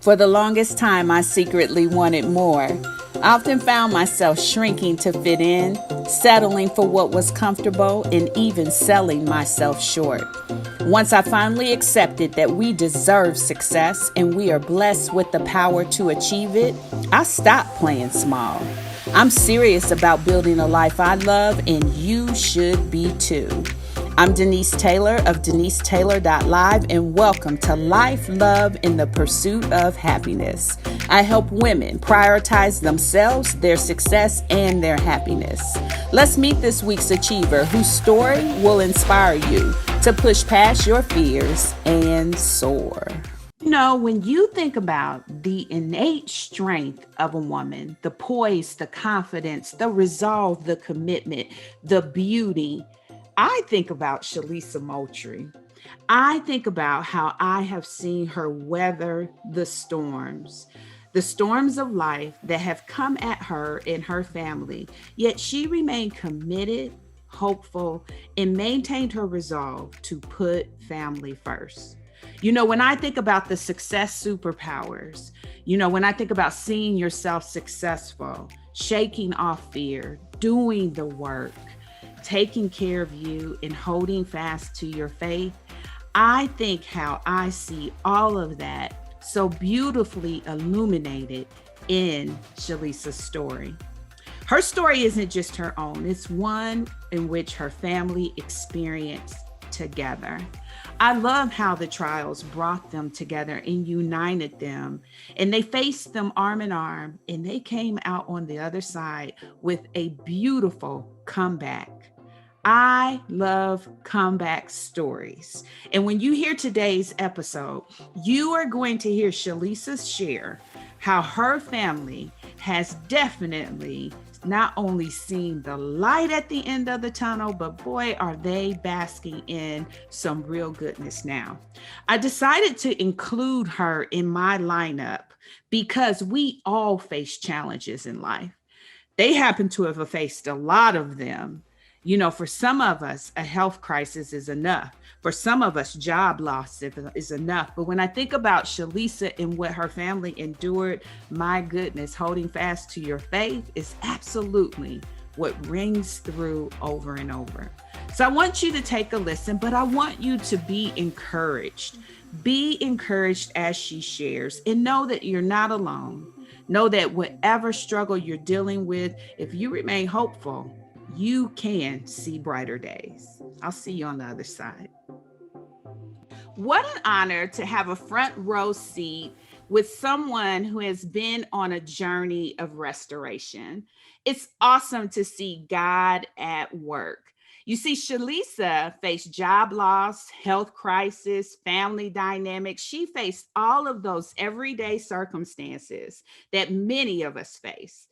For the longest time, I secretly wanted more. I often found myself shrinking to fit in, settling for what was comfortable, and even selling myself short. Once I finally accepted that we deserve success and we are blessed with the power to achieve it, I stopped playing small. I'm serious about building a life I love, and you should be too. I'm Denise Taylor of DeniseTaylor.live, and welcome to Life, Love, and the Pursuit of Happiness. I help women prioritize themselves, their success, and their happiness. Let's meet this week's achiever whose story will inspire you to push past your fears and soar. You know, when you think about the innate strength of a woman, the poise, the confidence, the resolve, the commitment, the beauty, I think about Shellisa Multrie. I think about how I have seen her weather the storms of life that have come at her and her family, yet she remained committed, hopeful, and maintained her resolve to put family first. You know, when I think about the success superpowers, when I think about seeing yourself successful, shaking off fear, doing the work, taking care of you, and holding fast to your faith, I think how I see all of that so beautifully illuminated in Shellisa's story. Her story isn't just her own, it's one in which her family experienced together. I love how the trials brought them together and united them, and they faced them arm in arm, and they came out on the other side with a beautiful comeback. I love comeback stories. And when you hear today's episode, you are going to hear Shellisa's share how her family has definitely not only seen the light at the end of the tunnel, but boy, are they basking in some real goodness now. I decided to include her in my lineup because we all face challenges in life. They happen to have faced a lot of them. For some of us, a health crisis is enough. For some of us, job loss is enough. But when I think about Shellisa and what her family endured, my goodness, holding fast to your faith is absolutely what rings through over and over. So I want you to take a listen, but I want you to be encouraged. Be encouraged as she shares, and know that you're not alone. Know that whatever struggle you're dealing with, if you remain hopeful, you can see brighter days. I'll see you on the other side. What an honor to have a front row seat with someone who has been on a journey of restoration. It's awesome to see God at work. You see, Shellisa faced job loss, health crisis, family dynamics. She faced all of those everyday circumstances that many of us face.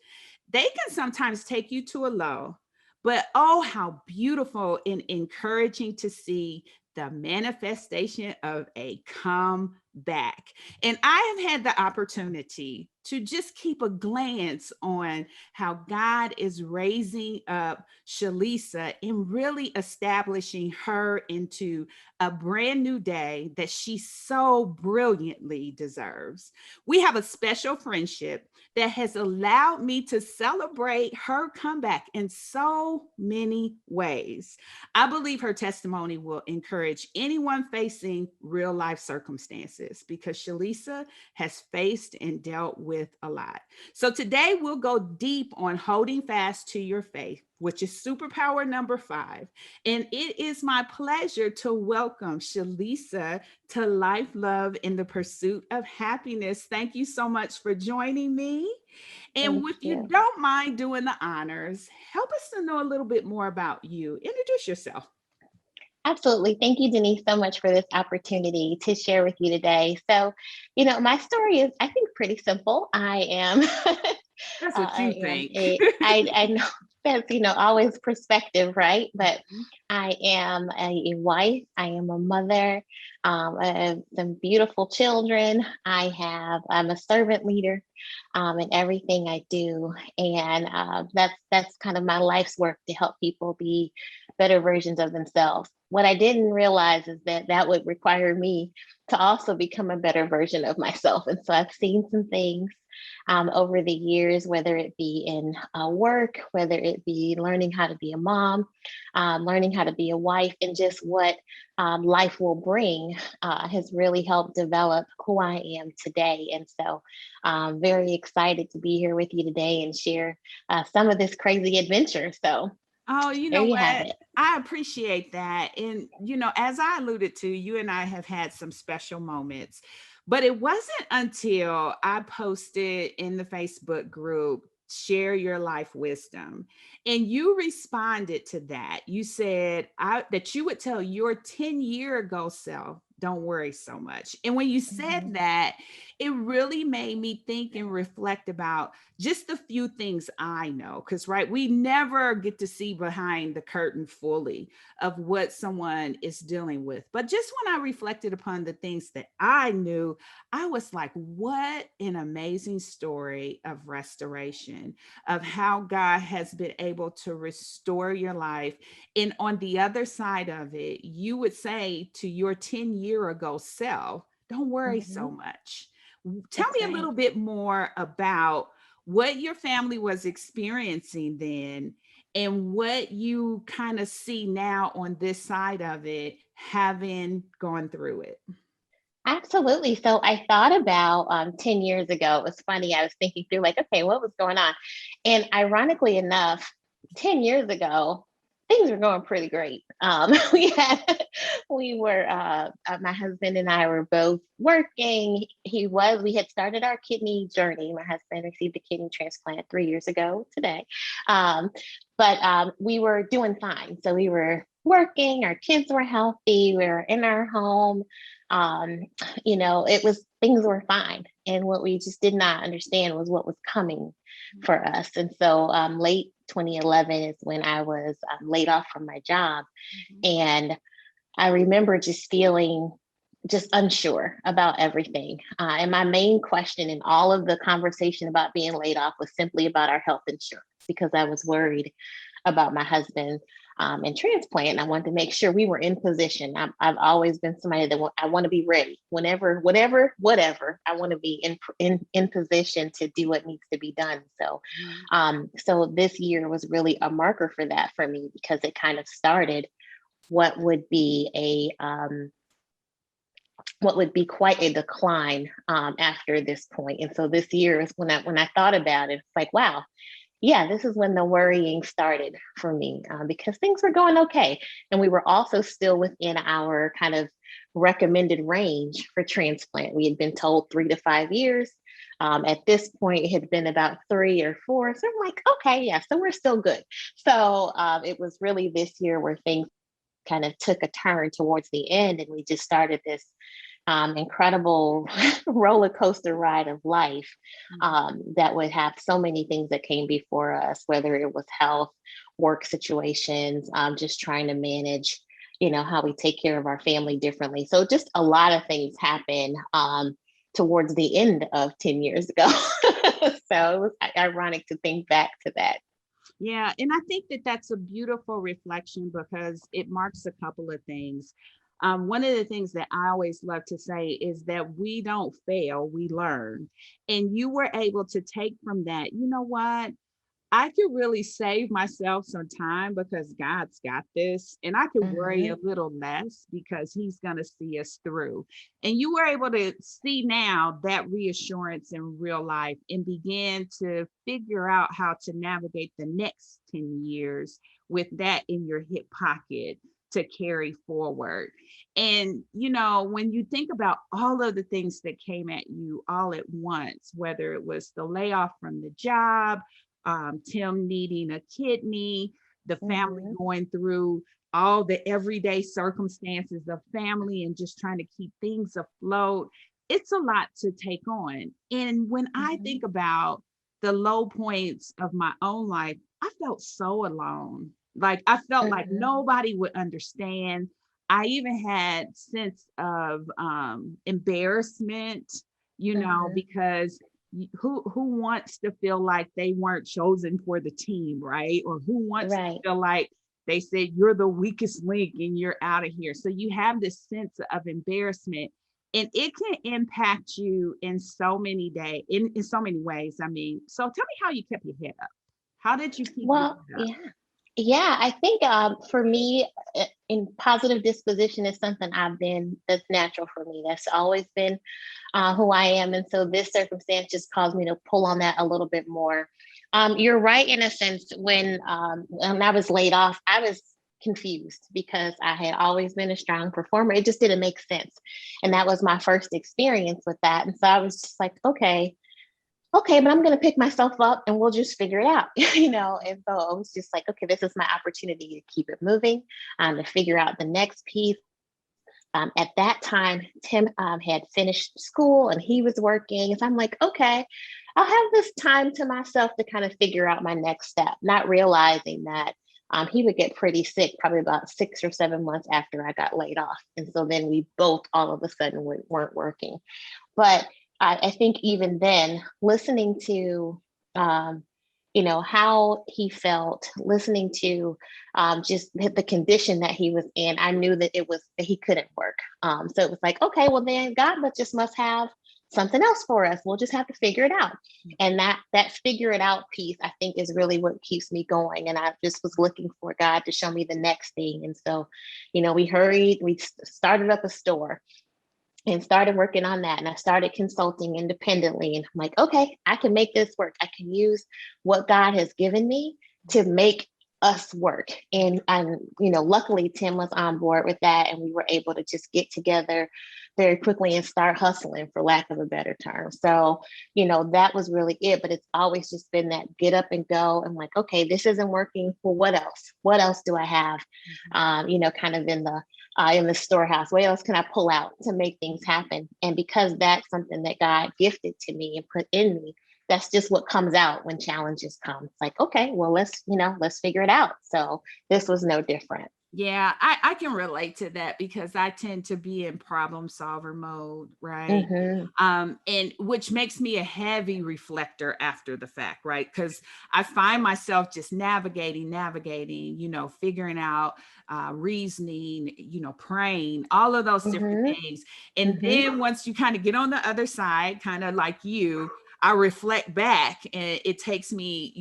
They can sometimes take you to a low, but oh, how beautiful and encouraging to see the manifestation of a comeback. And I have had the opportunity to just keep a glance on how God is raising up Shellisa and really establishing her into a brand new day that she so brilliantly deserves. We have a special friendship that has allowed me to celebrate her comeback in so many ways. I believe her testimony will encourage anyone facing real life circumstances because Shellisa has faced and dealt with a lot. So today we'll go deep on holding fast to your faith, which is superpower number 5. And it is my pleasure to welcome Shellisa to Life, Love, in the Pursuit of Happiness. Thank you so much for joining me. And Thank if you you. don't mind doing the honors, help us to know a little bit more about you. Introduce yourself. Absolutely. Thank you, Denise, so much for this opportunity to share with you today. So, my story is, I think, pretty simple. I am, That's what I you am think. I know that's, always perspective, right? But I am a wife. I am a mother. I have some beautiful children. I'm a servant leader in everything I do, and that's kind of my life's work to help people be better versions of themselves. what I didn't realize is that that would require me to also become a better version of myself. And so I've seen some things over the years, whether it be in work, whether it be learning how to be a mom, learning how to be a wife, and just what life will bring has really helped develop who I am today. And so I'm very excited to be here with you today and share some of this crazy adventure. So Oh, you there know you have what? it. I appreciate that. And, as I alluded to, you and I have had some special moments, but it wasn't until I posted in the Facebook group, share your life wisdom. And you responded to that. You said that you would tell your 10-year ago self, don't worry so much. And when you said Mhm. that, it really made me think and reflect about just the few things I know. Because, right, we never get to see behind the curtain fully of what someone is dealing with. But just when I reflected upon the things that I knew, I was like, what an amazing story of restoration, of how God has been able to restore your life. And on the other side of it, you would say to your 10-year ago self, don't worry so Mhm. much. Tell That's me a right. little bit more about what your family was experiencing then and what you kind of see now on this side of it, having gone through it. Absolutely. So I thought about 10 years ago. It was funny. I was thinking through, like, okay, what was going on? And ironically enough, 10 years ago, things were going pretty great. My husband and I were both working. We had started our kidney journey. My husband received a kidney transplant 3 years ago today. Um, but we were doing fine. So we were working, our kids were healthy, we were in our home. Um, it was things were fine. And what we just did not understand was what was coming for us. And so late 2011 is when I was laid off from my job. Mhm. And I remember just feeling just unsure about everything. And my main question in all of the conversation about being laid off was simply about our health insurance because I was worried about my husband and transplant. And I wanted to make sure we were in position. I've always been somebody that I want to be ready whenever, whatever. I want to be in position to do what needs to be done. Mhm. So this year was really a marker for that for me because it kind of started what would be what would be quite a decline after this point. And so this year is when I thought about it, it's like, wow, yeah, this is when the worrying started for me because things were going okay. And we were also still within our kind of recommended range for transplant. We had been told 3 to 5 years. At this point, it had been about 3 or 4. So I'm like, okay, yeah, so we're still good. So it was really this year where things kind of took a turn towards the end, and we just started this incredible roller coaster ride of life Mhm. that would have so many things that came before us, whether it was health, work situations, just trying to manage, how we take care of our family differently. So just a lot of things happen towards the end of 10 years ago. So it was ironic to think back to that. Yeah, and I think that that's a beautiful reflection because it marks a couple of things. One of the things that I always love to say is that we don't fail, we learn. And you were able to take from that, you know what? I could really save myself some time because God's got this, and I could worry a Mhm. little less because He's going to see us through. And you were able to see now that reassurance in real life and begin to figure out how to navigate the next 10 years with that in your hip pocket to carry forward. And, when you think about all of the things that came at you all at once, whether it was the layoff from the job, Tim needing a kidney, the family Mhm. going through all the everyday circumstances of family and just trying to keep things afloat. It's a lot to take on. And when I Mhm. think about the low points of my own life, I felt so alone. Like I felt like Mhm. nobody would understand. I even had sense of embarrassment, Mhm. because who wants to feel like they weren't chosen for the team, right? Or who wants to Right. feel like they said you're the weakest link and you're out of here. So you have this sense of embarrassment, and it can impact you in so many in so many ways. I mean, so tell me how you kept your head up. How did you keep your Well, head up? yeah. Yeah, I think for me, in positive disposition is something that's natural for me. That's always been who I am. And so this circumstance just caused me to pull on that a little bit more. You're right in a sense. When I was laid off, I was confused because I had always been a strong performer. It just didn't make sense. And that was my first experience with that. And so I was just like, okay, but I'm going to pick myself up and we'll just figure it out, And so I was just like, okay, this is my opportunity to keep it moving, to figure out the next piece. At that time, Tim had finished school and he was working. And so I'm like, okay, I'll have this time to myself to kind of figure out my next step, not realizing that he would get pretty sick probably about 6 or 7 months after I got laid off. And so then we both all of a sudden weren't working. But I think even then, listening to, how he felt, listening to just the condition that he was in, I knew that that he couldn't work. So it was like, okay, well then God just must have something else for us. We'll just have to figure it out. And that figure it out piece, I think, is really what keeps me going. And I just was looking for God to show me the next thing. And so, we started up a store and started working on that. And I started consulting independently. And I'm like, okay, I can make this work. I can use what God has given me to make us work. And luckily Tim was on board with that. And we were able to just get together very quickly and start hustling, for lack of a better term. So, that was really it. But it's always just been that get up and go. I'm like, okay, this isn't working. Well, what else? What else do I have? Kind of in the storehouse. What else can I pull out to make things happen? And because that's something that God gifted to me and put in me, that's just what comes out when challenges come. It's like, okay, well, let's figure it out. So this was no different. Yeah, I can relate to that because I tend to be in problem solver mode, right? Mm-hmm. And which makes me a heavy reflector after the fact, right? Because I find myself just navigating, figuring out, reasoning, praying, all of those different Mm-hmm. things. And Mm-hmm. then once you kind of get on the other side, kind of like I reflect back, and it takes me,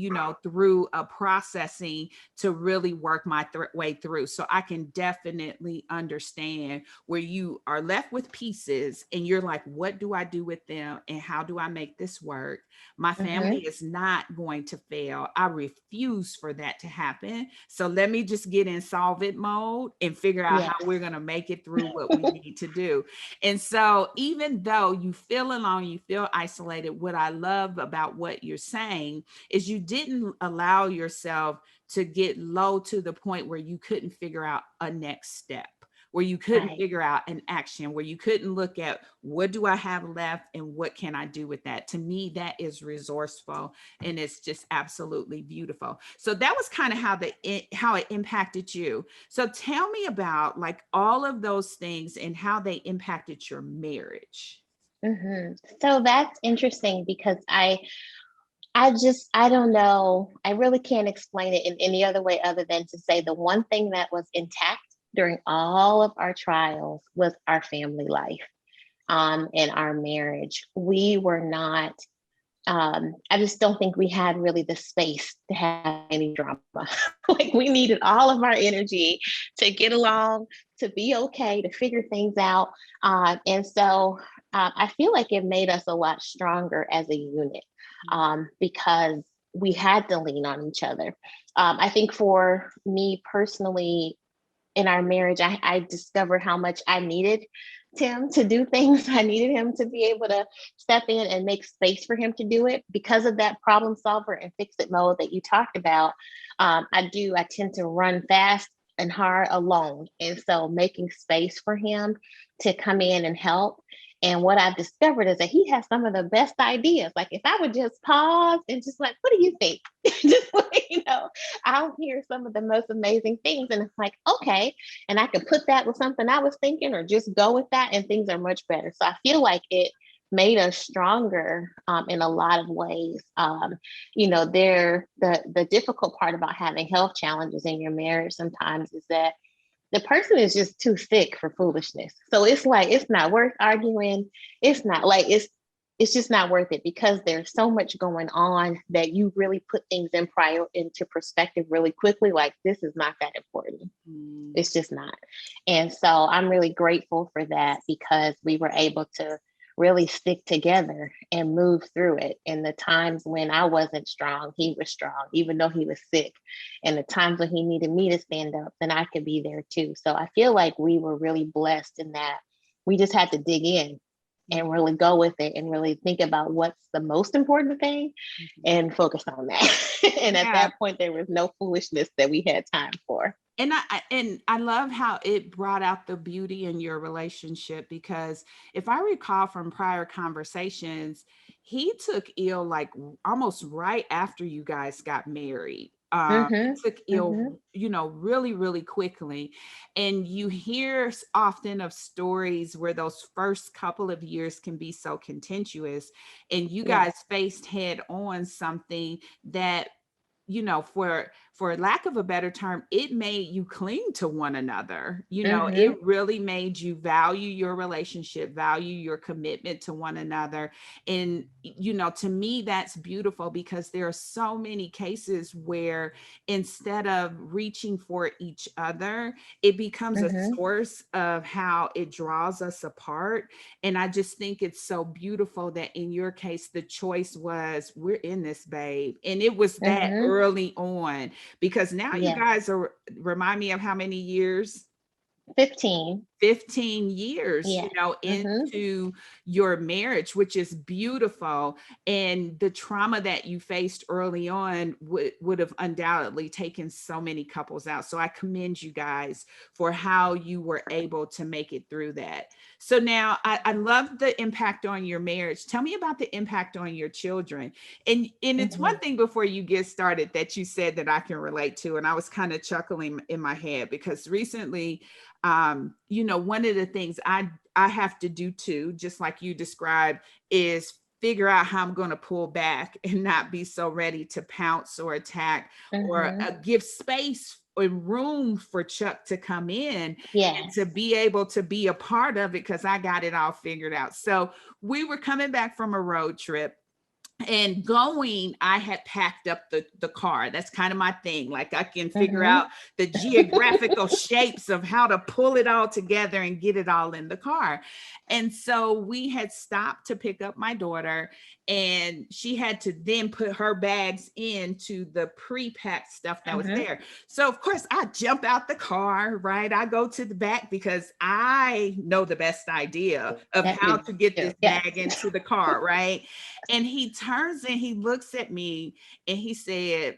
through a processing to really work my way through. So I can definitely understand where you are left with pieces and you're like, what do I do with them? And how do I make this work? My family Mm-hmm. is not going to fail. I refuse for that to happen. So let me just get in solve it mode and figure out how Yes. we're going to make it through what we need to do. And so even though you feel alone, you feel isolated, what I love about what you're saying is you didn't allow yourself to get low to the point where you couldn't figure out a next step, where you couldn't Right. figure out an action, where you couldn't look at what do I have left and what can I do with that. To me, that is resourceful, and it's just absolutely beautiful. So that was kind of how it impacted you. So tell me about like all of those things and how they impacted your marriage. Mm-hmm. So that's interesting because I don't know. I really can't explain it in any other way other than to say the one thing that was intact during all of our trials was our family life, and our marriage. We were not, I just don't think we had really the space to have any drama. Like we needed all of our energy to get along, to be okay, to figure things out. And so I feel like it made us a lot stronger as a unit, because we had to lean on each other. I think for me personally, in our marriage, I discovered how much I needed Tim to do things. I needed him to be able to step in and make space for him to do it because of that problem solver and fix it mode that you talked about. I tend to run fast and hard alone. And so making space for him to come in and help. And what I've discovered is that he has some of the best ideas. Like if I would just pause and just like, what do you think? Just I'll hear some of the most amazing things. And it's like, okay. And I can put that with something I was thinking or just go with that and things are much better. So I feel like it made us stronger in a lot of ways. The difficult part about having health challenges in your marriage sometimes is that the person is just too sick for foolishness. So it's like, it's not worth arguing. It's not like, it's just not worth it, because there's so much going on that you really put things into perspective really quickly. Like, this is not that important. It's just not. And so I'm really grateful for that, because we were able to really stick together and move through it. In the times when I wasn't strong, he was strong, even though he was sick. And the times when he needed me to stand up, then I could be there too. So I feel like we were really blessed in that we just had to dig in and really go with it and really think about what's the most important thing and focus on that. And at that point, there was no foolishness that we had time for. And I love how it brought out the beauty in your relationship, because if I recall from prior conversations, he took ill like almost right after you guys got married. He took ill, really, really quickly. And you hear often of stories where those first couple of years can be so contentious, and you guys faced head on something that, for lack of a better term, it made you cling to one another. It really made you value your relationship, value your commitment to one another. And, to me, that's beautiful, because there are so many cases where instead of reaching for each other, it becomes a source of how it draws us apart. And I just think it's so beautiful that in your case, the choice was, we're in this, babe. And it was that early on, because now you guys are, remind me of how many years? 15 years, Yes. into your marriage, which is beautiful. And the trauma that you faced early on would have undoubtedly taken so many couples out. So I commend you guys for how you were able to make it through that. So now I love the impact on your marriage. Tell me about the impact on your children. And it's one thing before you get started that you said that I can relate to. And I was kind of chuckling in my head, because recently, one of the things I have to do too, just like you described, is figure out how I'm going to pull back and not be so ready to pounce or attack, or give space and room for Chuck to come in and to be able to be a part of it, because I got it all figured out. So we were coming back from a road trip. And going, I had packed up the car. That's kind of my thing. Like, I can figure out the geographical shapes of how to pull it all together and get it all in the car. And so we had stopped to pick up my daughter, and she had to then put her bags into the pre-packed stuff that was there. So of course I jump out the car, right? I go to the back, because I know the best idea of how to get this bag into the car, right? And he turns and he looks at me and he said,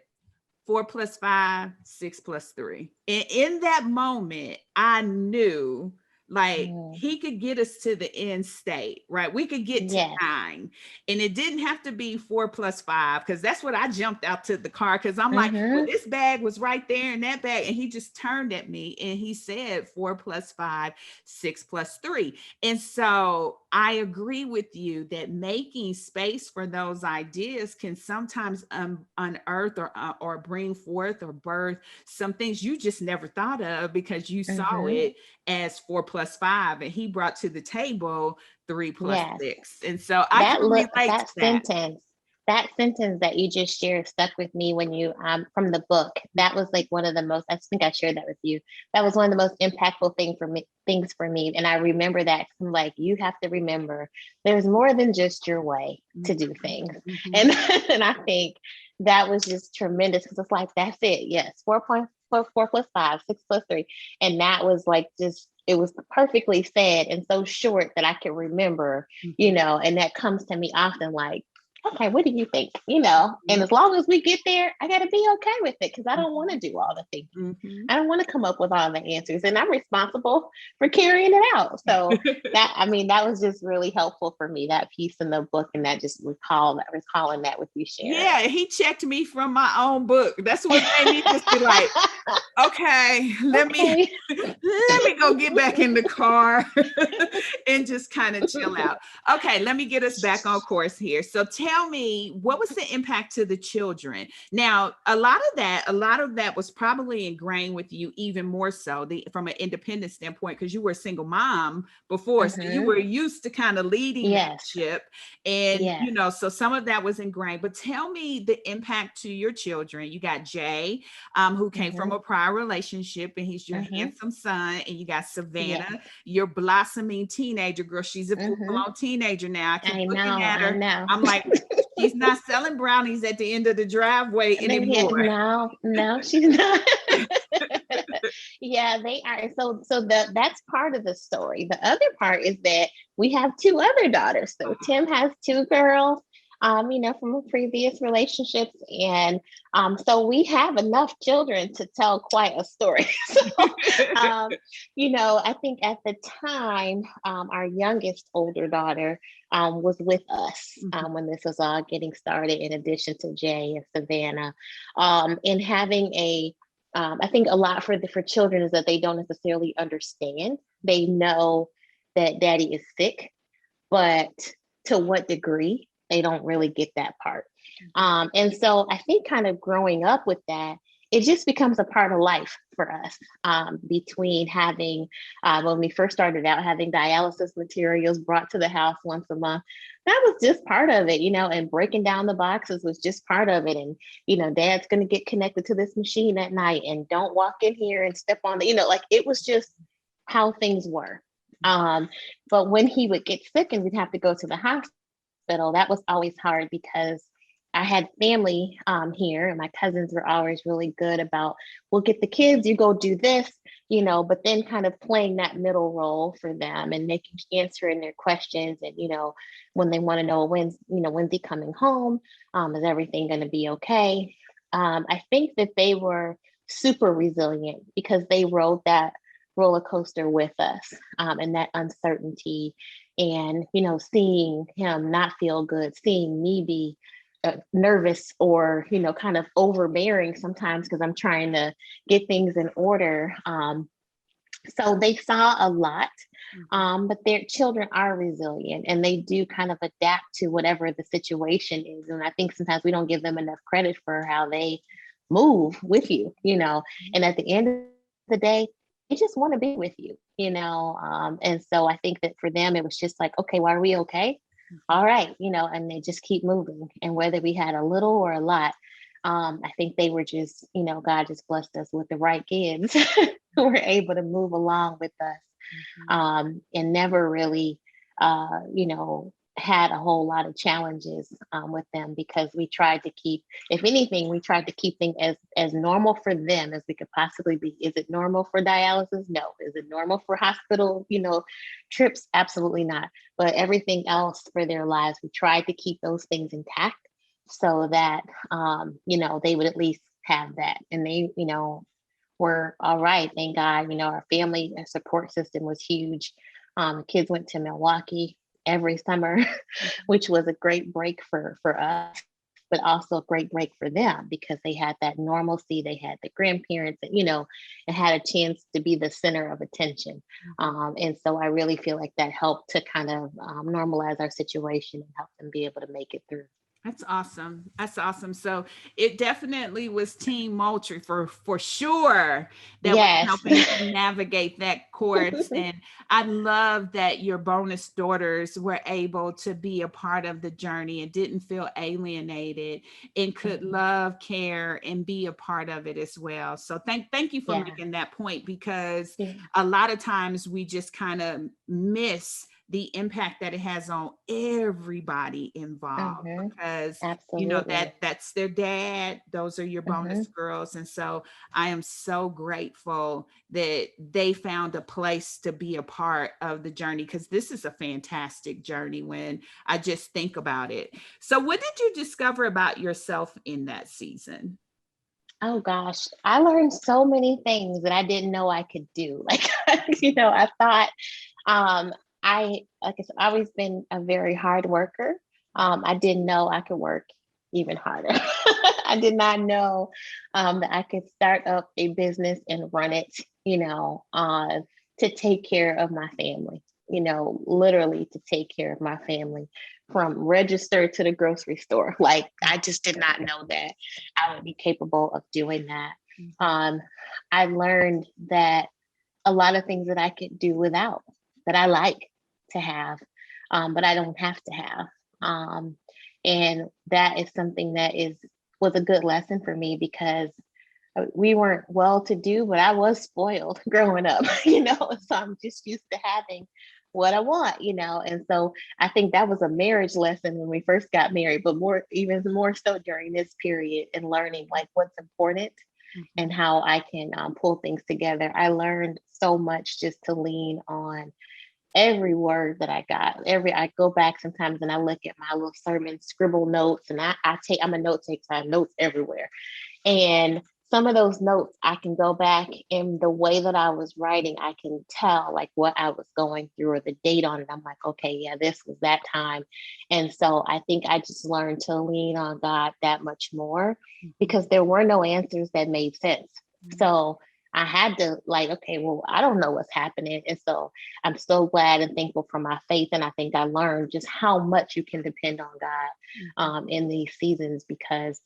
4 plus 5, 6 plus 3. And in that moment, I knew, like, he could get us to the end state, right? We could get to 9. And it didn't have to be 4 plus 5, because that's what I jumped out to the car, because I'm like, well, this bag was right there in that bag. And he just turned at me and he said 4 plus 5, 6 plus 3. And so I agree with you that making space for those ideas can sometimes unearth or bring forth or birth some things you just never thought of, because you saw it as 4 plus 5, and he brought to the table 3 plus 6. And so I can relate to that. That sentence that you just shared stuck with me when you from the book. That was like one of the most, I think I shared that with you. That was one of the most impactful things for me. And I remember that. I'm like, you have to remember there's more than just your way to do things. And I think that was just tremendous, because it's like, that's it. Yes, 4 plus 5, 6 plus 3. And that was like, just, it was perfectly said and so short that I can remember, and that comes to me often, like, okay, what do you think? And as long as we get there, I got to be okay with it because I don't want to do all the thinking. Mm-hmm. I don't want to come up with all the answers, and I'm responsible for carrying it out. So that was just really helpful for me, that piece in the book, and that just recalling that with you sharing. Yeah, he checked me from my own book. That's what made me just be like, okay, let me Okay. let me go get back in the car and just kind of chill out. Okay, let me get us back on course here. So tell me, what was the impact to the children? Now, a lot of that was probably ingrained with you even more so from an independent standpoint, because you were a single mom before, so you Mm-hmm. were used to kind of leading that Yes. ship. And, Yes. so some of that was ingrained, but tell me the impact to your children. You got Jay, who came from Mm-hmm. a prior relationship, and he's your Mm-hmm. handsome son. And you got Yes. Savannah, your blossoming teenager girl. She's a Mm-hmm. full-blown teenager now. I keep I looking know. at I her. know. I'm like, she's not selling brownies at the end of the driveway anymore. No, no, she's not. Yeah, they are. That's part of the story. The other part is that we have two other daughters. So Tim has two girls, from a previous relationships, and so we have enough children to tell quite a story. So, I think at the time, our youngest older daughter was with us when this was all getting started. In addition to Jay and Savannah, and having I think a lot for children is that they don't necessarily understand. They know that daddy is sick, but to what degree, they don't really get that part. And so I think kind of growing up with that, it just becomes a part of life for us. Between having, when we first started out, having dialysis materials brought to the house once a month, that was just part of it, and breaking down the boxes was just part of it. And, dad's going to get connected to this machine at night and don't walk in here and step on like it was just how things were. But when he would get sick and we'd have to go to the hospital, that was always hard because I had family here, and my cousins were always really good about, we'll get the kids, you go do this, but then kind of playing that middle role for them and answering their questions. And, when they want to know when's he coming home? Is everything going to be okay? I think that they were super resilient because they rode that roller coaster with us, and that uncertainty, and seeing him not feel good, seeing me be nervous or kind of overbearing sometimes because I'm trying to get things in order. So they saw a lot, but their children are resilient and they do kind of adapt to whatever the situation is. And I think sometimes we don't give them enough credit for how they move with you, and at the end of the day, they just want to be with you, and so I think that for them, it was just like, okay, well, are we okay? All right, and they just keep moving. And whether we had a little or a lot, I think they were just, God just blessed us with the right kids who were able to move along with us, and never really, had a whole lot of challenges with them because we tried to keep, if anything, we tried to keep things as normal for them as we could possibly be. Is it normal for dialysis? No. Is it normal for hospital, trips? Absolutely not. But everything else for their lives, we tried to keep those things intact so that, they would at least have that. And they, were all right. Thank God, our family and support system was huge. Kids went to Milwaukee every summer, which was a great break for us, but also a great break for them because they had that normalcy. They had the grandparents, and, and had a chance to be the center of attention. And so I really feel like that helped to kind of normalize our situation and help them be able to make it through. That's awesome. That's awesome. So it definitely was Team Moultrie for sure that was Yes. helping to navigate that course. And I love that your bonus daughters were able to be a part of the journey and didn't feel alienated and could love, care, and be a part of it as well. So thank you for Yeah. making that point, because Yeah. a lot of times we just kind of miss the impact that it has on everybody involved, Mm-hmm. because Absolutely. that's their dad, those are your Mm-hmm. bonus girls. And so I am so grateful that they found a place to be a part of the journey, because this is a fantastic journey when I just think about it. So what did you discover about yourself in that season? Oh gosh, I learned so many things that I didn't know I could do. Like, I thought like I said, I've always been a very hard worker. I didn't know I could work even harder. I did not know that I could start up a business and run it, to take care of my family, literally to take care of my family from register to the grocery store. Like, I just did not know that I would be capable of doing that. Um, I learned that a lot of things that I could do without, that I like to have, but I don't have to have. And that is something that was a good lesson for me, because we weren't well to do, but I was spoiled growing up, so I'm just used to having what I want, and so I think that was a marriage lesson when we first got married, but even more so during this period, and learning like what's important and Mhm. how I can pull things together. I learned so much just to lean on every word that I got. I go back sometimes and I look at my little sermon scribble notes, and I'm a note taker. I have notes everywhere. And some of those notes, I can go back, in the way that I was writing, I can tell like what I was going through or the date on it. I'm like, okay, yeah, this was that time. And so I think I just learned to lean on God that much more, Mhm. because there were no answers that made sense. Mhm. So I had to, like, okay, well, I don't know what's happening. And so I'm so glad and thankful for my faith. And I think I learned just how much you can depend on God Mhm. in these seasons, because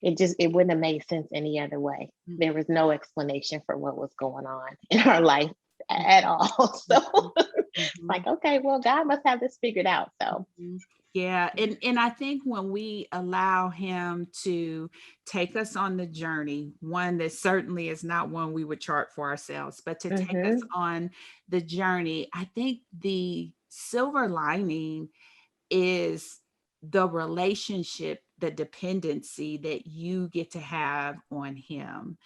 it wouldn't have made sense any other way. Mhm. There was no explanation for what was going on in our life at all. So Mhm. like, okay, well, God must have this figured out. So Mhm. Yeah, and I think when we allow him to take us on the journey, one that certainly is not one we would chart for ourselves, but to take us mm-hmm, on the journey, I think the silver lining is the relationship, the dependency that you get to have on him,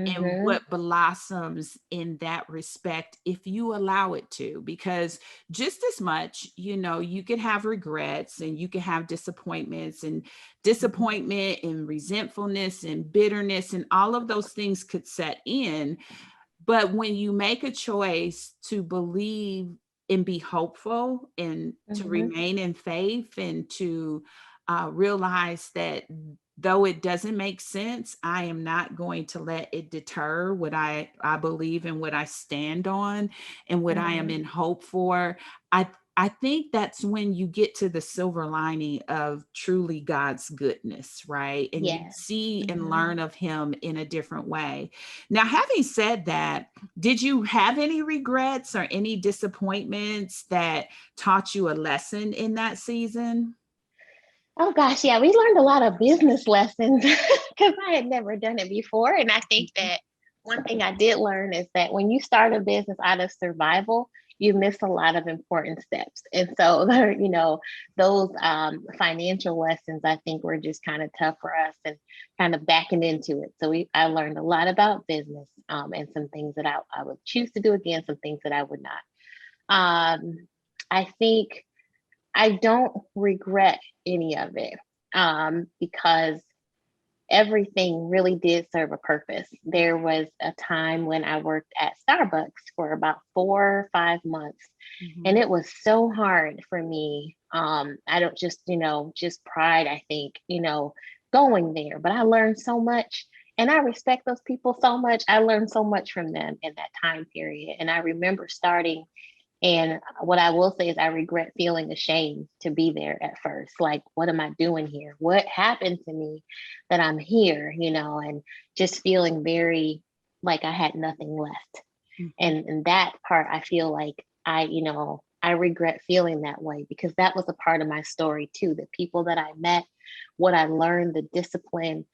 and mm-hmm, what blossoms in that respect if you allow it to. Because just as much, you can have regrets, and you can have disappointments, and disappointment and resentfulness and bitterness, and all of those things could set in. But when you make a choice to believe and be hopeful, and to mm-hmm, remain in faith, and to realize that though it doesn't make sense, I am not going to let it deter what I believe and what I stand on and what I am mm-hmm. in hope for. I think that's when you get to the silver lining of truly God's goodness, right? And you Yes. see and Mm-hmm. learn of him in a different way. Now, having said that, did you have any regrets or any disappointments that taught you a lesson in that season? Oh gosh, yeah, we learned a lot of business lessons because I had never done it before. And I think that one thing I did learn is that when you start a business out of survival, you miss a lot of important steps. And so, those financial lessons, I think, were just kind of tough for us, and kind of backing into it. So I learned a lot about business, and some things that I would choose to do again, some things that I would not. I think I don't regret any of it, because everything really did serve a purpose. There was a time when I worked at Starbucks for about 4 or 5 months, and Mhm. it was so hard for me. I don't just, just pride, I think, going there, but I learned so much. And I respect those people so much. I learned so much from them in that time period. And I remember starting, and what I will say is, I regret feeling ashamed to be there at first. Like, what am I doing here? What happened to me that I'm here? And just feeling very like I had nothing left. Mhm. And that part, I feel like I regret feeling that way, because that was a part of my story too. The people that I met, what I learned, the discipline,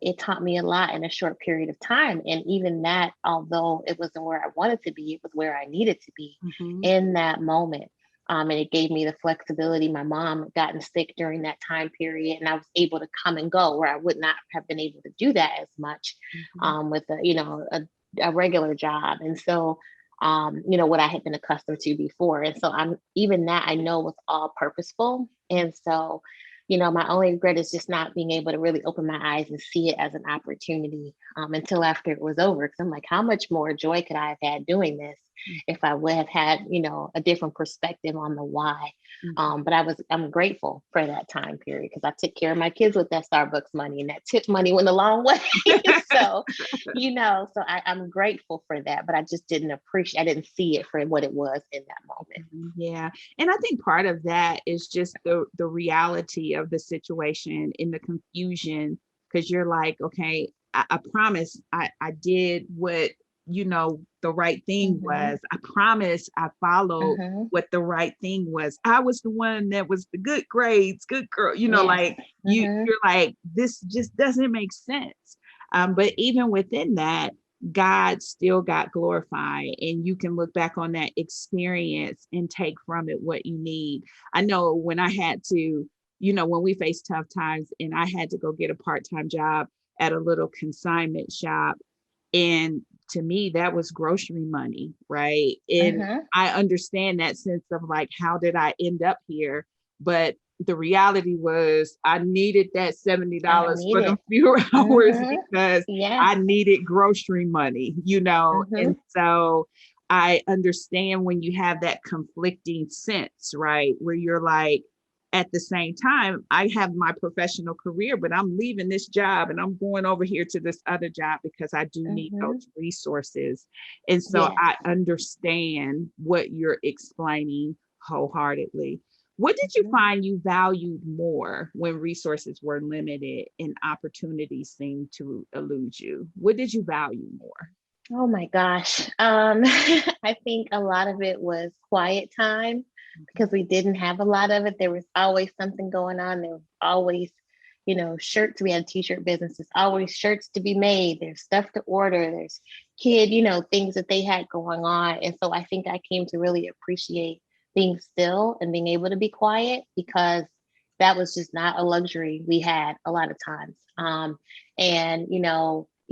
it taught me a lot in a short period of time. And even that, although it wasn't where I wanted to be, it was where I needed to be Mhm. in that moment. And it gave me the flexibility. My mom had gotten sick during that time period, and I was able to come and go where I would not have been able to do that as much with a regular job. And so, what I had been accustomed to before. And so even that I know was all purposeful. And so, my only regret is just not being able to really open my eyes and see it as an opportunity until after it was over. Because I'm like, how much more joy could I have had doing this if I would have had, a different perspective on the why. But I'm grateful for that time period because I took care of my kids with that Starbucks money, and that tip money went a long way. So, I'm grateful for that, but I just I didn't see it for what it was in that moment. Yeah. And I think part of that is just the reality of the situation in the confusion, because you're like, okay, I promise I did what, the right thing was. I promise I followed what the right thing was. I was the one that was the good grades, good girl, like you're like, this just doesn't make sense. But even within that, God still got glorified, and you can look back on that experience and take from it what you need. I know when I had to, when we faced tough times and I had to go get a part-time job at a little consignment shop, and to me, that was grocery money, right? And I understand that sense of like, how did I end up here? But the reality was I needed that $70 for the few hours because I needed grocery money, And so I understand when you have that conflicting sense, right? Where you're like, at the same time, I have my professional career, but I'm leaving this job and I'm going over here to this other job because I do need those resources. And so I understand what you're explaining wholeheartedly. What did you find you valued more when resources were limited and opportunities seemed to elude you? What did you value more? Oh my gosh. I think a lot of it was quiet time because we didn't have a lot of it. There was always something going on. There was always, shirts. We had a t-shirt business. There's always shirts to be made. There's stuff to order. There's things that they had going on. And so I think I came to really appreciate being still and being able to be quiet because that was just not a luxury we had a lot of times. And,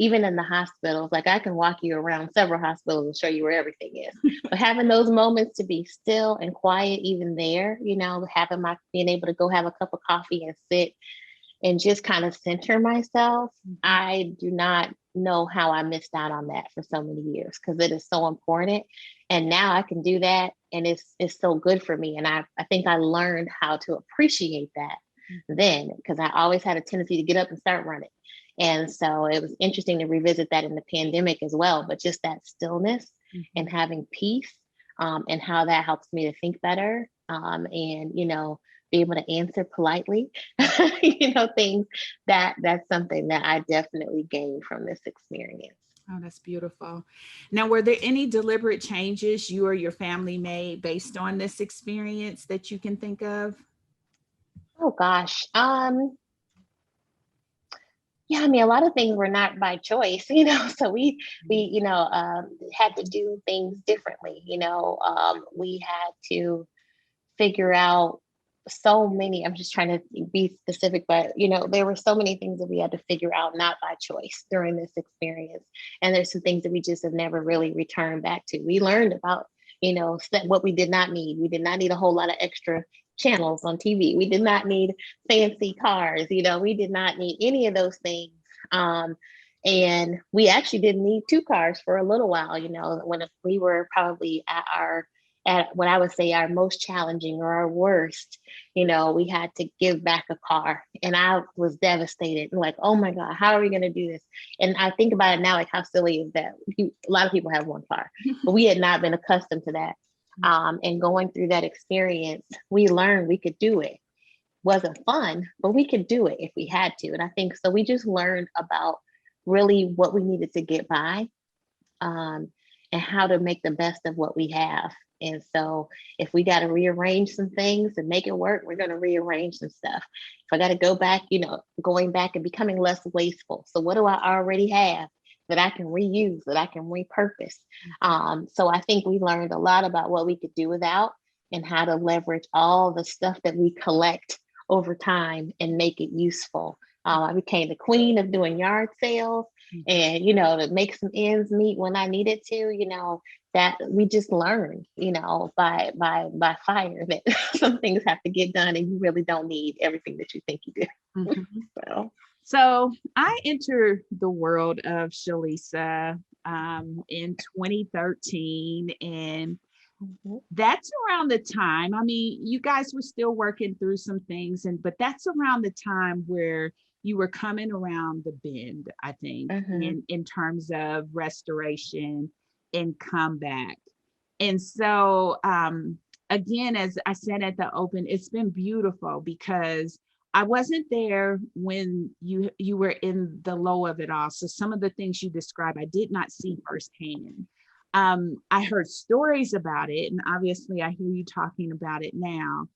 even in the hospitals, like I can walk you around several hospitals and show you where everything is. But having those moments to be still and quiet, even there, being able to go have a cup of coffee and sit and just kind of center myself, I do not know how I missed out on that for so many years because it is so important. And now I can do that, and it's so good for me. And I think I learned how to appreciate that then because I always had a tendency to get up and start running. And so it was interesting to revisit that in the pandemic as well, but just that stillness and having peace and how that helps me to think better and, be able to answer politely, things that's something that I definitely gained from this experience. Oh, that's beautiful. Now, were there any deliberate changes you or your family made based on this experience that you can think of? Oh gosh. Yeah, I mean, a lot of things were not by choice, so we had to do things differently. We had to figure out so many, I'm just trying to be specific, but there were so many things that we had to figure out not by choice during this experience. And there's some things that we just have never really returned back to. We learned about, what we did not need. We did not need a whole lot of extra channels on TV. We did not need fancy cars. We did not need any of those things. And we actually didn't need two cars for a little while, when we were probably at what I would say our most challenging or our worst, we had to give back a car. And I was devastated, like, oh my God, how are we going to do this? And I think about it now, like, how silly is that? A lot of people have one car, but we had not been accustomed to that. And going through that experience, we learned we could do it. Wasn't fun, but we could do it if we had to. And I think so we just learned about really what we needed to get by and how to make the best of what we have. And so if we got to rearrange some things and make it work, we're going to rearrange some stuff. If I got to go back, going back and becoming less wasteful. So what do I already have that I can reuse, that I can repurpose? So I think we learned a lot about what we could do without and how to leverage all the stuff that we collect over time and make it useful. I became the queen of doing yard sales and, to make some ends meet when I needed to, that we just learn, by fire that some things have to get done and you really don't need everything that you think you do. Mm-hmm. So I entered the world of Shellisa in 2013, and that's around the time, I mean, you guys were still working through some things, but that's around the time where you were coming around the bend, I think, in terms of restoration and comeback. And so, again, as I said at the open, it's been beautiful because I wasn't there when you were in the low of it all. So some of the things you described, I did not see firsthand. I heard stories about it, and obviously I hear you talking about it now.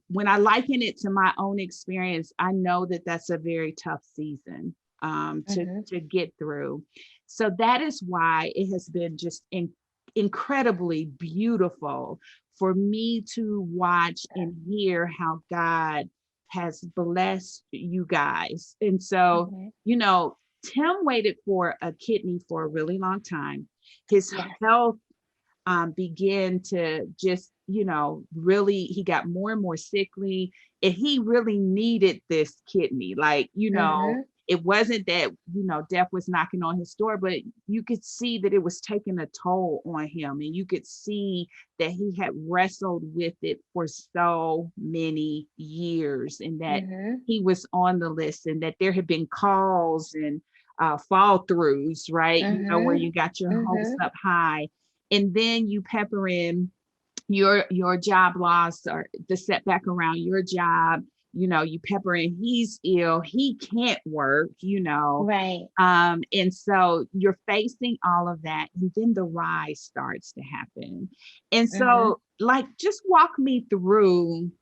When I liken it to my own experience, I know that that's a very tough season to get through. So that is why it has been just incredibly beautiful for me to watch and hear how God has blessed you guys. And so, Tim waited for a kidney for a really long time. His health began to just, really, he got more and more sickly, and he really needed this kidney. Like, it wasn't that, death was knocking on his door, but you could see that it was taking a toll on him. And you could see that he had wrestled with it for so many years, and that he was on the list, and that there had been calls and fall throughs, right? Where you got your hopes up high. And then you pepper in your job loss or the setback around your job, you pepper in, he's ill, he can't work, Right. And so you're facing all of that, and then the rise starts to happen. And so, like, just walk me through,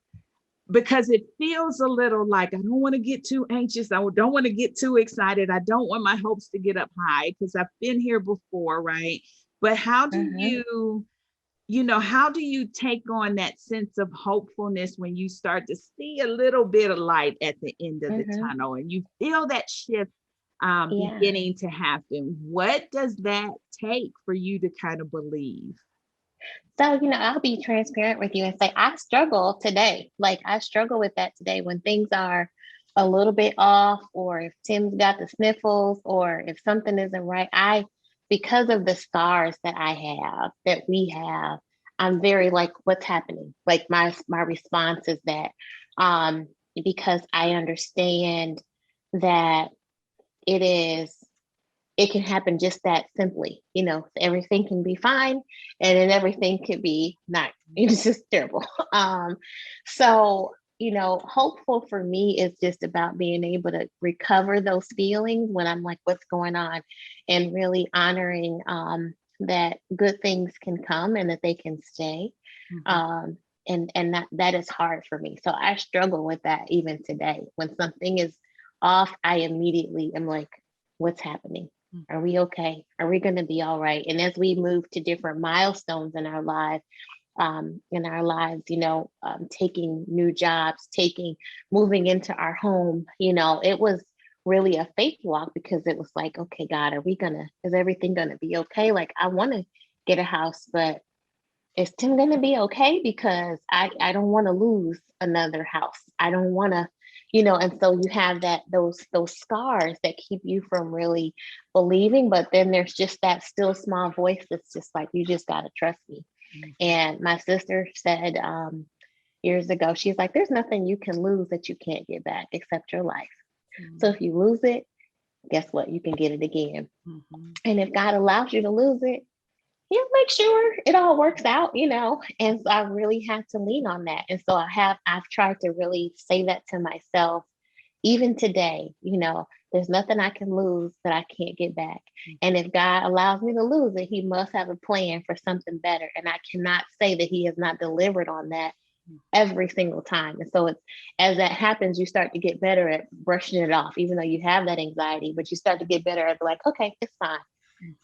because it feels a little like, I don't want to get too anxious, I don't want to get too excited, I don't want my hopes to get up high, because I've been here before, right? But how do how do you take on that sense of hopefulness when you start to see a little bit of light at the end of the tunnel, and you feel that shift beginning to happen? What does that take for you to kind of believe? So, I'll be transparent with you and say I struggle today. Like, I struggle with that today when things are a little bit off, or if Tim's got the sniffles, or if something isn't right. Because of the scars that we have, I'm very like, what's happening? Like, my response is that, because I understand that it can happen just that simply. Everything can be fine, and then everything could be not. It's just terrible. So, hopeful for me is just about being able to recover those feelings when I'm like, what's going on, and really honoring that good things can come and that they can stay. And that is hard for me. So I struggle with that even today. When something is off, I immediately am like, what's happening? Are we okay? Are we going to be all right? And as we move to different milestones in our lives, taking new jobs, moving into our home, it was really a faith walk, because it was like, okay, God, is everything going to be okay? Like, I want to get a house, but is Tim going to be okay? Because I don't want to lose another house. I don't want to, and so you have those scars that keep you from really believing. But then there's just that still small voice that's just like, you just got to trust me. And my sister said years ago, she's like, there's nothing you can lose that you can't get back except your life. So if you lose it, guess what? You can get it again. And if God allows you to lose it, he'll make sure it all works out, And so I really had to lean on that. And so I've tried to really say that to myself, even today, there's nothing I can lose that I can't get back. And if God allows me to lose it, he must have a plan for something better. And I cannot say that he has not delivered on that every single time. And so as that happens, you start to get better at brushing it off, even though you have that anxiety, but you start to get better at like, okay, it's fine.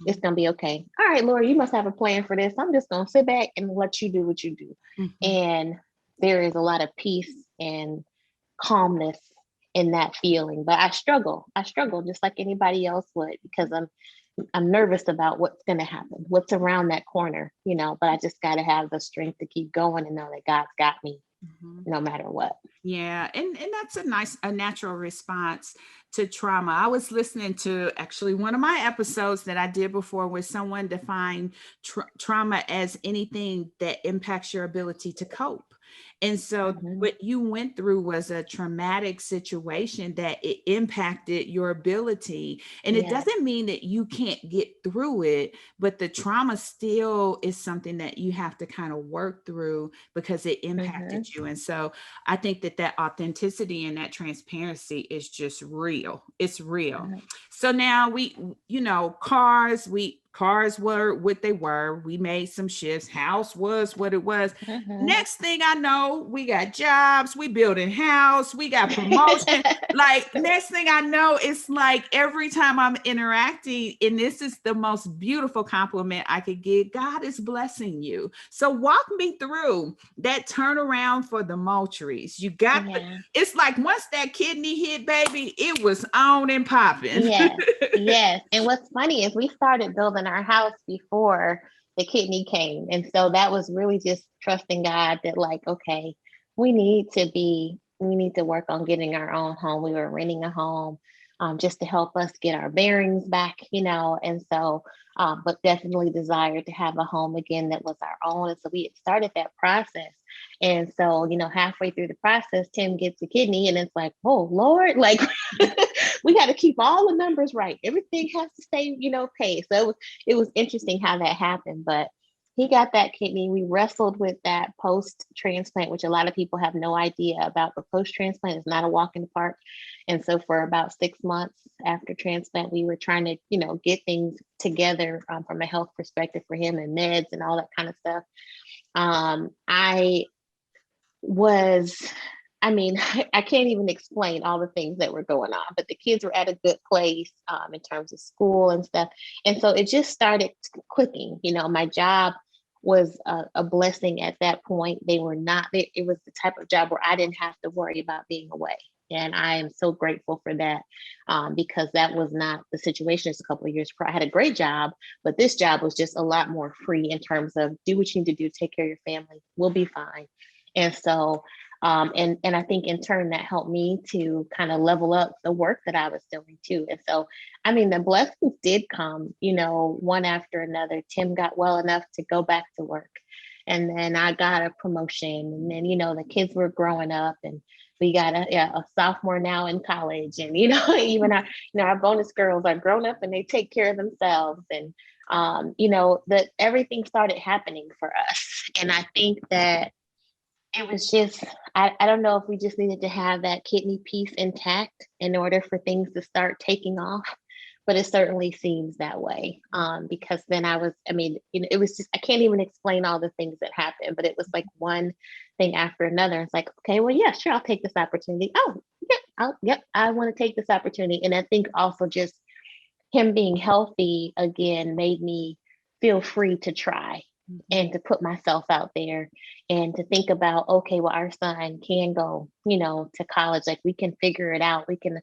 It's going to be okay. All right, Lord, you must have a plan for this. I'm just going to sit back and let you do what you do. Mm-hmm. And there is a lot of peace and calmness in that feeling. But I struggle. I struggle just like anybody else would, because I'm nervous about what's going to happen, what's around that corner, but I just got to have the strength to keep going and know that God's got me no matter what. Yeah, and that's a natural response to trauma. I was listening to actually one of my episodes that I did before, where someone defined trauma as anything that impacts your ability to cope. And so what you went through was a traumatic situation that it impacted your ability. And it doesn't mean that you can't get through it, but the trauma still is something that you have to kind of work through because it impacted you. And so I think that authenticity and that transparency is just real. It's real. So now cars were what they were. We made some shifts. House was what it was. Next thing I know, we got jobs, we building house, we got promotion. Like next thing I know, it's like every time I'm interacting, and this is the most beautiful compliment I could get, God is blessing you. So walk me through that turnaround for the Multries. You got it's like once that kidney hit, baby, it was on and popping. Yes. And what's funny is we started building our house before the kidney came. And so that was really just trusting God that, like, okay, we need to work on getting our own home. We were renting a home just to help us get our bearings back, and so, but definitely desired to have a home again that was our own. And so we had started that process. And so, halfway through the process, Tim gets a kidney, and it's like, oh Lord, like we got to keep all the numbers right. Everything has to stay, paid. So it was interesting how that happened, but he got that kidney. We wrestled with that post-transplant, which a lot of people have no idea about. The post-transplant is not a walk in the park. And so for about 6 months after transplant, we were trying to, get things together from a health perspective for him, and meds and all that kind of stuff. I can't even explain all the things that were going on, but the kids were at a good place in terms of school and stuff. And so it just started clicking. My job was a blessing at that point. It was the type of job where I didn't have to worry about being away. And I am so grateful for that because that was not the situation just a couple of years prior. I had a great job, but this job was just a lot more free in terms of do what you need to do, take care of your family, we'll be fine. And so, and I think in turn that helped me to kind of level up the work that I was doing too. And so, the blessings did come, one after another. Tim got well enough to go back to work. And then I got a promotion. And then, the kids were growing up, and we got a sophomore now in college. And, even our bonus girls are grown up and they take care of themselves. And, that everything started happening for us. And I think that it was just, I don't know if we just needed to have that kidney piece intact in order for things to start taking off, but it certainly seems that way. Because then it was just, I can't even explain all the things that happened, but it was like one thing after another. It's like, okay, well, yeah, sure, I'll take this opportunity. Oh, yeah, I want to take this opportunity. And I think also just him being healthy again made me feel free to try and to put myself out there and to think about, okay, well, our son can go, to college. Like we can figure it out. We can,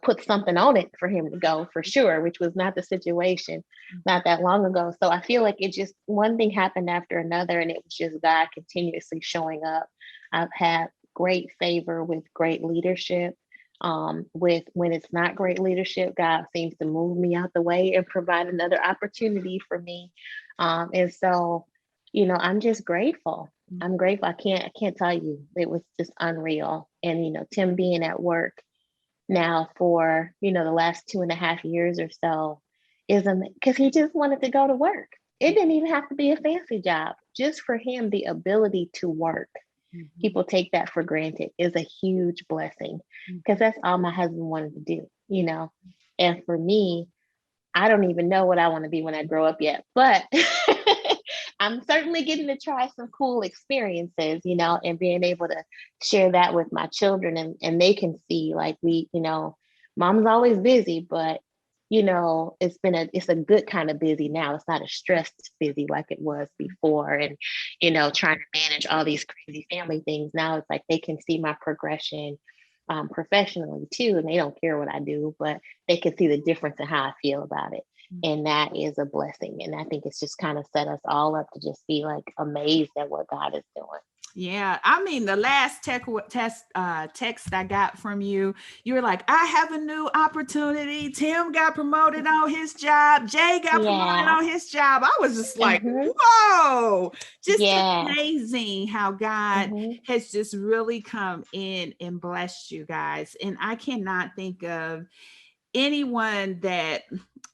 put something on it for him to go for sure, which was not the situation not that long ago. So I feel like it just, one thing happened after another, and it was just God continuously showing up. I've had great favor with great leadership. With when it's not great leadership, God seems to move me out the way and provide another opportunity for me. And so, I'm just grateful. I'm grateful. I can't tell you. It was just unreal. And, Tim being at work now for, the last 2.5 years or so is because he just wanted to go to work. It didn't even have to be a fancy job. Just for him, the ability to work. People take that for granted is a huge blessing because that's all my husband wanted to do, and for me, I don't even know what I want to be when I grow up yet, but I'm certainly getting to try some cool experiences, and being able to share that with my children, and they can see like mom's always busy, but it's a good kind of busy now. It's not a stressed busy like it was before. And, trying to manage all these crazy family things. Now it's like they can see my progression professionally too. And they don't care what I do, but they can see the difference in how I feel about it. And that is a blessing. And I think it's just kind of set us all up to just be like amazed at what God is doing. Yeah, I mean, the last text I got from you, you were like, I have a new opportunity. Tim got promoted on his job. Jay got promoted Yeah. on his job. I was just like, Mm-hmm. whoa, just Yeah. amazing how God Mm-hmm. has just really come in and blessed you guys. And I cannot think of anyone that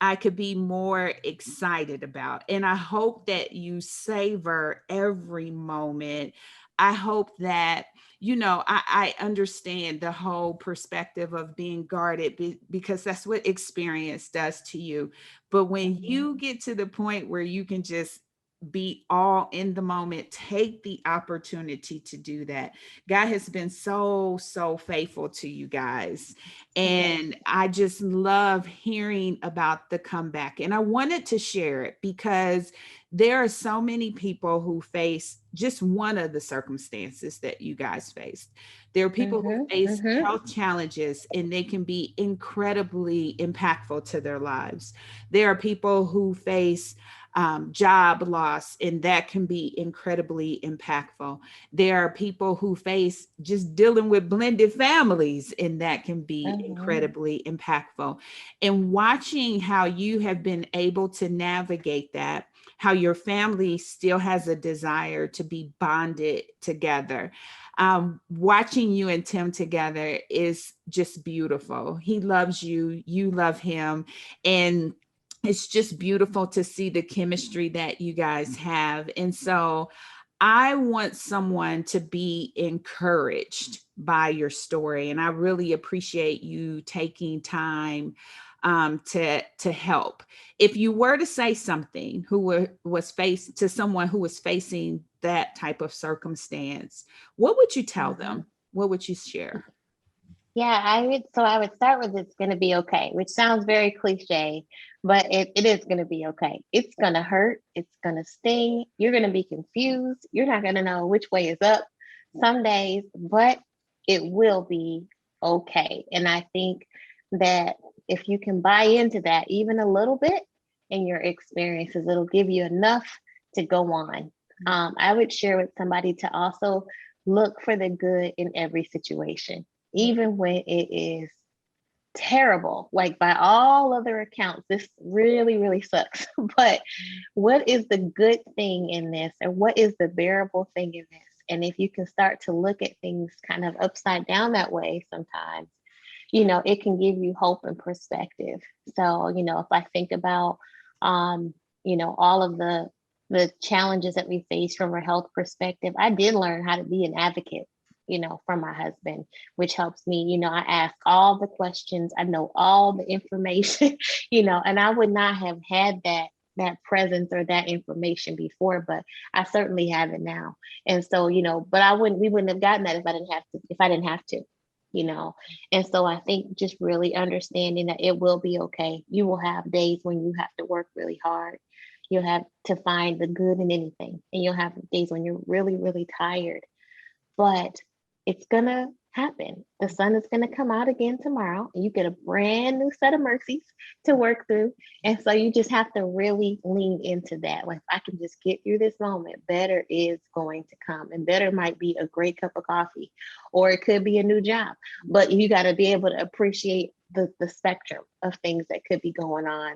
I could be more excited about. And I hope that you savor every moment. I hope that, I understand the whole perspective of being guarded because that's what experience does to you. But when Mm-hmm. you get to the point where you can just be all in the moment, take the opportunity to do that. God has been so, so faithful to you guys. Yes. And I just love hearing about the comeback. And I wanted to share it because there are so many people who face just one of the circumstances that you guys faced. There are people who Mm-hmm. face Mm-hmm. health challenges and they can be incredibly impactful to their lives. There are people who face job loss, and that can be incredibly impactful. There are people who face just dealing with blended families, and that can be Mm-hmm. incredibly impactful. And watching how you have been able to navigate that, how your family still has a desire to be bonded together. Watching you and Tim together is just beautiful. He loves you, you love him. And it's just beautiful to see the chemistry that you guys have. And so I want someone to be encouraged by your story. And I really appreciate you taking time to help. If you were to say something was faced to someone who was facing that type of circumstance, what would you tell Mm-hmm. them? What would you share? Yeah, I would start with it's going to be okay, which sounds very cliche, but it is going to be okay. It's going to hurt. It's going to sting. You're going to be confused. You're not going to know which way is up some days, but it will be okay. And I think that if you can buy into that even a little bit in your experiences, it'll give you enough to go on. I would share with somebody to also look for the good in every situation even when it is terrible. Like by all other accounts, this really, really sucks. But what is the good thing in this? And what is the bearable thing in this? And if you can start to look at things kind of upside down that way sometimes, it can give you hope and perspective. So, if I think about all of the challenges that we face from a health perspective, I did learn how to be an advocate, for my husband, which helps me. I ask all the questions, I know all the information, and I would not have had that presence or that information before, but I certainly have it now. And so, but we wouldn't have gotten that if I didn't have to, you know. And so I think just really understanding that it will be okay. You will have days when you have to work really hard. You'll have to find the good in anything. And you'll have days when you're really, really tired. But it's going to happen. The sun is going to come out again tomorrow, and you get a brand new set of mercies to work through. And so you just have to really lean into that. Like, if I can just get through this moment, better is going to come. And better might be a great cup of coffee, or it could be a new job. But you got to be able to appreciate the spectrum of things that could be going on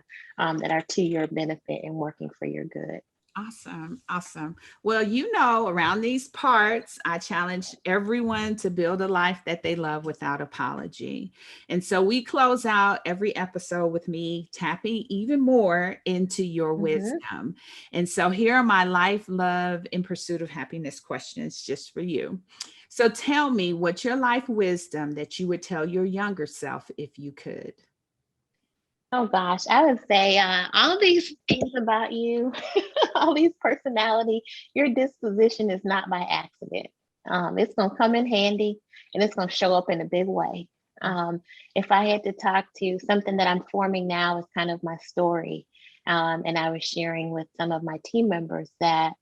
that are to your benefit and working for your good. Awesome. Awesome. Well, around these parts, I challenge everyone to build a life that they love without apology. And so we close out every episode with me tapping even more into your Mm-hmm. wisdom. And so here are my life, love, in pursuit of happiness questions just for you. So tell me what's your life wisdom that you would tell your younger self if you could? Oh gosh, I would say all these things about you, all these personality, your disposition is not by accident. It's going to come in handy and it's going to show up in a big way. If I had to talk to something that I'm forming now is kind of my story. And I was sharing with some of my team members that,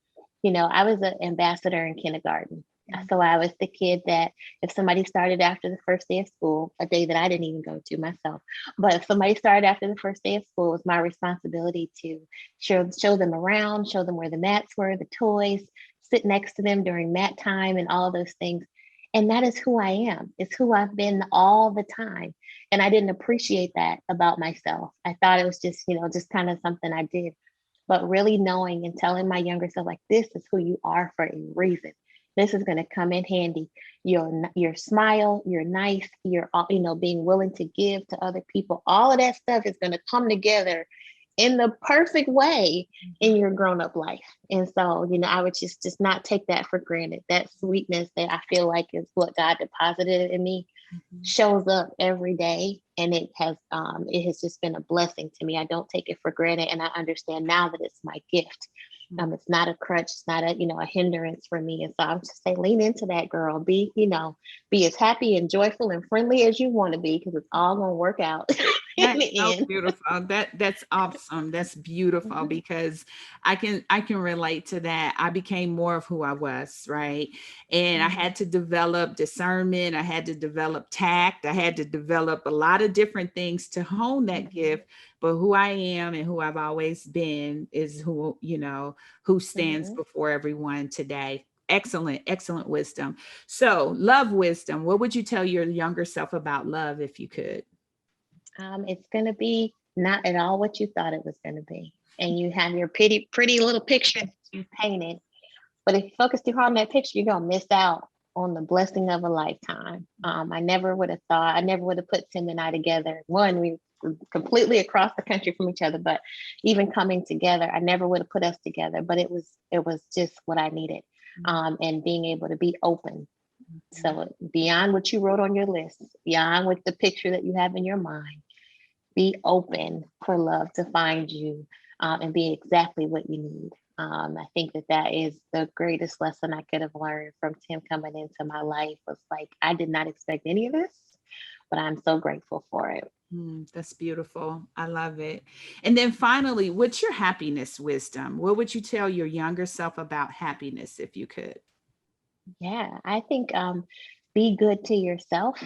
I was an ambassador in kindergarten. So I was the kid that if somebody started after the first day of school, a day that I didn't even go to myself, but if somebody started after the first day of school, it was my responsibility to show them around, show them where the mats were, the toys, sit next to them during mat time and all those things. And that is who I am. It's who I've been all the time. And I didn't appreciate that about myself. I thought it was just, just kind of something I did. But really knowing and telling my younger self, like, this is who you are for a reason. This is going to come in handy. Your smile, you're nice, you're, being willing to give to other people. All of that stuff is going to come together in the perfect way in your grown-up life. And so, I would just not take that for granted. That sweetness that I feel like is what God deposited in me shows up every day. And it has just been a blessing to me. I don't take it for granted. And I understand now that it's my gift. It's not a crutch. It's not a hindrance for me. And so I would just say, lean into that, girl. Be as happy and joyful and friendly as you want to be, because it's all going to work out. That's so beautiful. That's awesome. That's beautiful, because I can relate to that. I became more of who I was, right? And I had to develop discernment. I had to develop tact. I had to develop a lot of different things to hone that gift. But who I am and who I've always been is who stands before everyone today. Excellent, excellent wisdom. So, love wisdom. What would you tell your younger self about love if you could? It's going to be not at all what you thought it was going to be. And you have your pretty little picture that you painted. But if you focus too hard on that picture, you're going to miss out on the blessing of a lifetime. I never would have put Tim and I together. One, we were completely across the country from each other, but even coming together, I never would have put us together. But it was just what I needed. And being able to be open. So beyond what you wrote on your list, beyond what the picture that you have in your mind, be open for love to find you, and be exactly what you need. I think that is the greatest lesson I could have learned from Tim coming into my life. Was like, I did not expect any of this, but I'm so grateful for it. That's beautiful. I love it. And then finally, what's your happiness wisdom? What would you tell your younger self about happiness if you could? Yeah, I think be good to yourself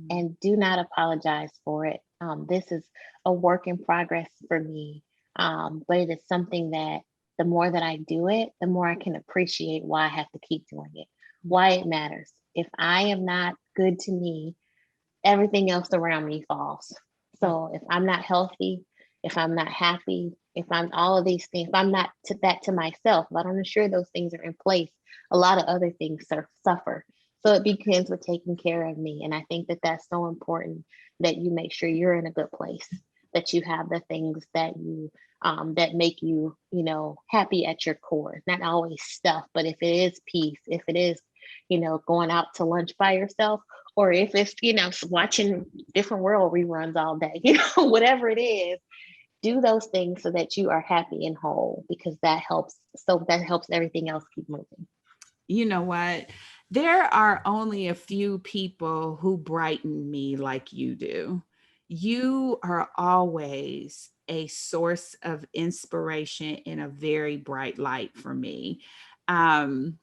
and do not apologize for it. This is a work in progress for me, but it is something that the more that I do it, the more I can appreciate why I have to keep doing it, why it matters. If I am not good to me, everything else around me falls. So if I'm not healthy, if I'm not happy, if I'm all of these things, if I'm not to myself, if I don't ensure those things are in place, a lot of other things suffer. So it begins with taking care of me. And I think that that's so important, that you make sure you're in a good place, that you have the things that that make you, happy at your core. Not always stuff, but if it is peace, if it is, going out to lunch by yourself, or if it's, watching different world reruns all day, whatever it is, do those things so that you are happy and whole, because that helps. So that helps everything else keep moving. You know what? There are only a few people who brighten me like you do. You are always a source of inspiration and a very bright light for me. Um,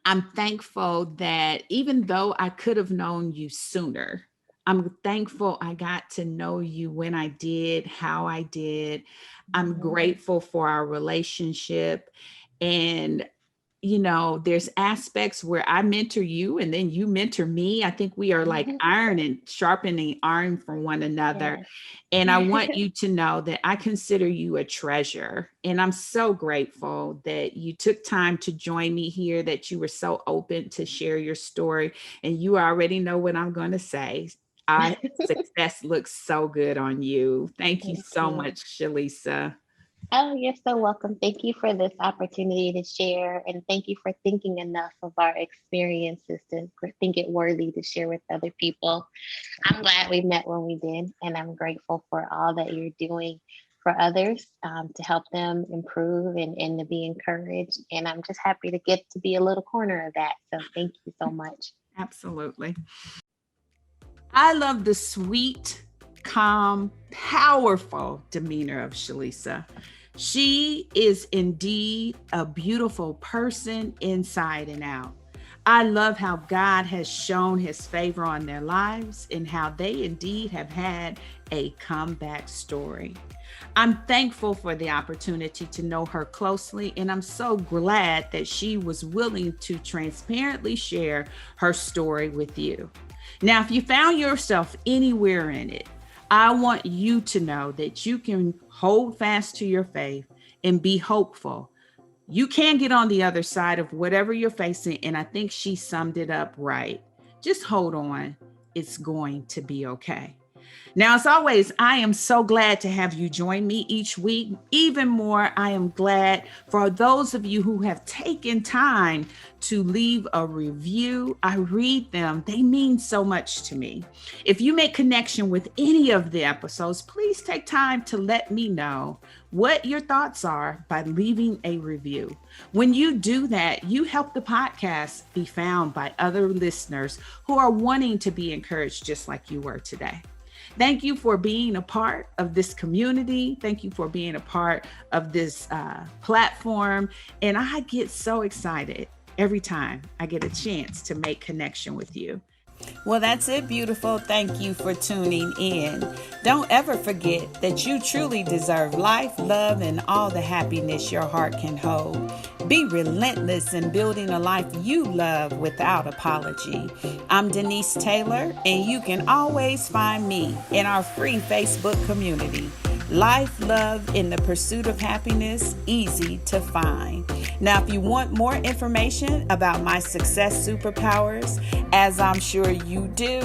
I'm thankful that even though I could have known you sooner, I'm thankful I got to know you when I did, how I did. I'm grateful for our relationship. And there's aspects where I mentor you and then you mentor me. I think we are like iron and sharpening iron for one another. And I want you to know that I consider you a treasure. And I'm so grateful that you took time to join me here, that you were so open to share your story. And you already know what I'm going to say. Our success looks so good on you. Thank you Thank so you. much, Shellisa. Oh, you're so welcome. Thank you for this opportunity to share, and thank you for thinking enough of our experiences to think it worthy to share with other people. I'm glad we met when we did, and I'm grateful for all that you're doing for others, to help them improve and to be encouraged. And I'm just happy to get to be a little corner of that. So thank you so much. Absolutely. I love the sweet, calm, powerful demeanor of Shellisa. She is indeed a beautiful person inside and out. I love how God has shown his favor on their lives and how they indeed have had a comeback story. I'm thankful for the opportunity to know her closely, and I'm so glad that she was willing to transparently share her story with you. Now, if you found yourself anywhere in it, I want you to know that you can hold fast to your faith and be hopeful. You can get on the other side of whatever you're facing, and I think she summed it up right. Just hold on. It's going to be okay. Now, as always, I am so glad to have you join me each week. Even more, I am glad for those of you who have taken time to leave a review. I read them. They mean so much to me. If you make connection with any of the episodes, please take time to let me know what your thoughts are by leaving a review. When you do that, you help the podcast be found by other listeners who are wanting to be encouraged just like you were today. Thank you for being a part of this community. Thank you for being a part of this platform. And I get so excited every time I get a chance to make connection with you. Well, that's it, beautiful. Thank you for tuning in. Don't ever forget that you truly deserve life, love, and all the happiness your heart can hold. Be relentless in building a life you love without apology. I'm Denise Taylor, and you can always find me in our free Facebook community. Life, love, in the pursuit of happiness, easy to find. Now, if you want more information about my Success Superpowers, as I'm sure you do,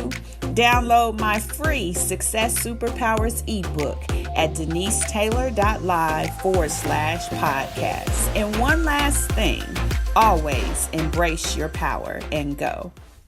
download my free Success Superpowers ebook at denisetaylor.live/podcast. And one last thing, always embrace your power and go.